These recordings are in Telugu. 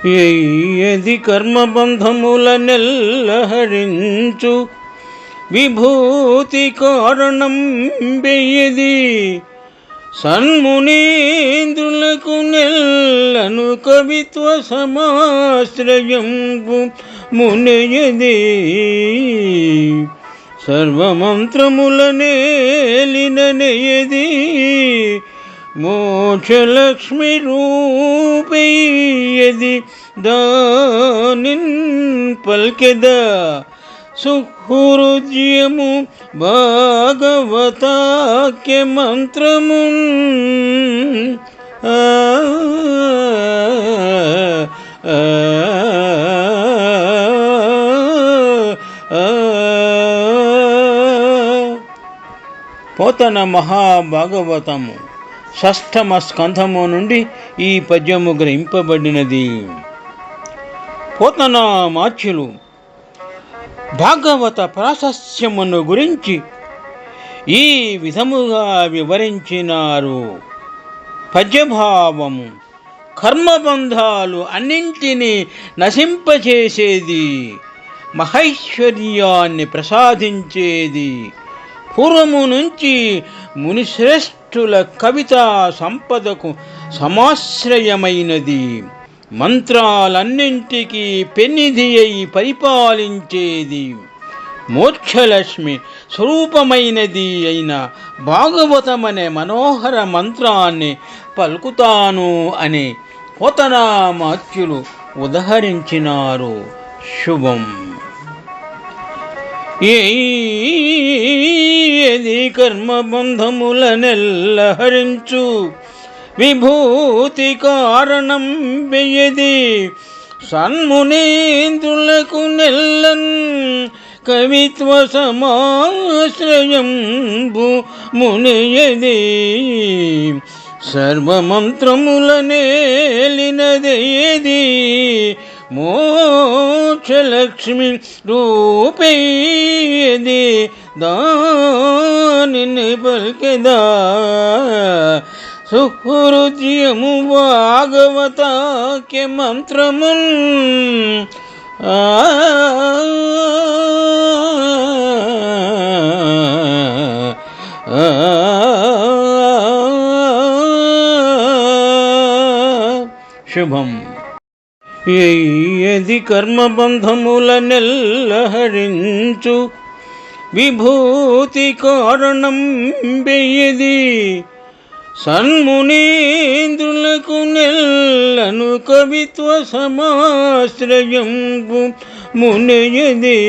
ఏది కర్మబంధముల నెల్లహరించు విభూతి కారణం బెయ్యది సన్మునీంద్రులకు నెల్లను కవిత్వ సమాశ్రయంబు మునయది సర్వమంత్రముల నేలిన నెయది మోక్షలక్ష్మి రూపేయది దానిన్ పల్కెద సుహృద్యము భాగవతాఖ్య మంత్రము పోతన మహాభాగవతము షష్ఠమ స్కంధము నుండి ఈ పద్యము గ్రహింపబడినది. పోతన మాచ్యులు భాగవత ప్రాశస్యమును గురించి ఈ విధముగా వివరించినారు. పద్యభావము: కర్మబంధాలు అన్నింటినీ నశింపచేసేది, మహైశ్వర్యాన్ని ప్రసాదించేది, పూర్వము నుంచి మునిశ్రేష్ఠుల కవితా సంపదకు సమాశ్రయమైనది, మంత్రాలన్నింటికీ పెన్నిధి అయి పరిపాలించేది, మోక్షలక్ష్మి స్వరూపమైనది అయిన భాగవతమనే మనోహర మంత్రాన్ని పలుకుతాను అని పోతనామాత్యులు ఉదహరించినారు. శుభం. ఏది కర్మబంధముల నెల్లహరించు విభూతి కారణం బెయ్యది సన్మునీంద్రులకు నెల్లన్ కవిత్వ సమాశ్రయంబు మునయది సర్వమంత్రముల నేలినదేది మోక్షలక్ష్మి రూపేయది దానిని పల్కెదా సుహృద్యము భాగవతాఖ్య మంత్రమున్ శుభం. ఏది కర్మబంధముల నెల్లహరించు విభూతి కారణం బెయ్యది సన్మునీంద్రులకు నెల్లను కవిత్వ సమాశ్రయంబు మునయది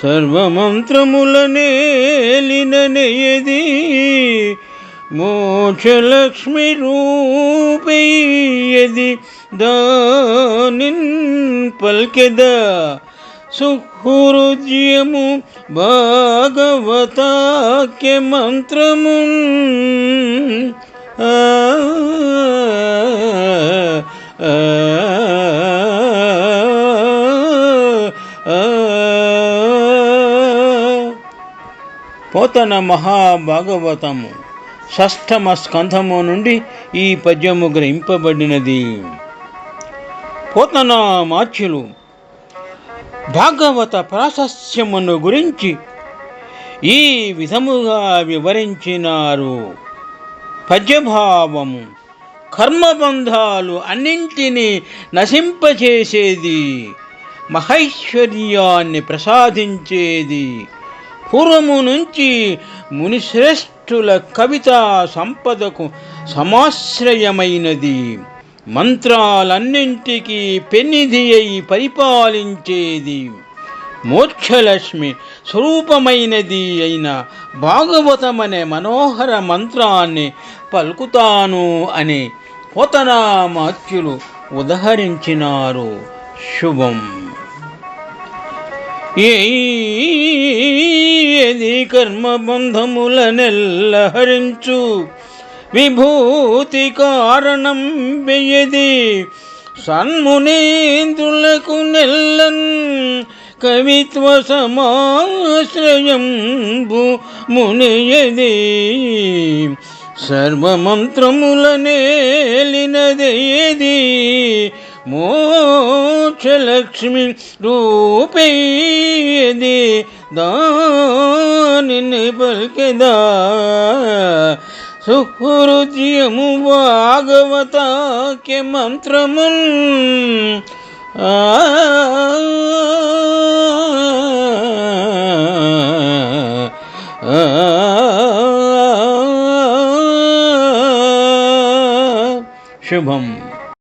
సర్వమంత్రముల నేలిన నెయది మోక్షలక్ష్మి రూపేయది దానిన్ పల్కెద సుహృద్యము భాగవతాఖ్య మంత్రము పోతన మహాభాగవతము షష్ఠమ స్కంధము నుండి ఈ పద్యము గ్రహింపబడినది. పోతన మాచ్యులు భాగవత ప్రాశస్యమును గురించి ఈ విధముగా వివరించినారు. పద్యభావము: కర్మబంధాలు అన్నింటినీ నశింపచేసేది, మహైశ్వర్యాన్ని ప్రసాదించేది, పూర్వము నుంచి మునిశ్రేష్ఠుల కవితా సంపదకు సమాశ్రయమైనది, మంత్రాలన్నింటికీ పెన్నిధి అయి పరిపాలించేది, మోక్షలక్ష్మి స్వరూపమైనది అయిన భాగవతమనే మనోహర మంత్రాన్ని పలుకుతాను అని పోతనామాత్యులు ఉదహరించినారు. శుభం. ఏది కర్మబంధముల నెల్లహరించు విభూతి కారణం బెయ్యది సన్మునీంద్రులకు నెల్లన్ కవిత్వ సమాశ్రయంబు మునయది సర్వమంత్రములనేలినదేది మోక్షలక్ష్మి రూపేది దానిని పలికెదా సుహృద్యము భాగవతాఖ్య మంత్రమున్ శుభం.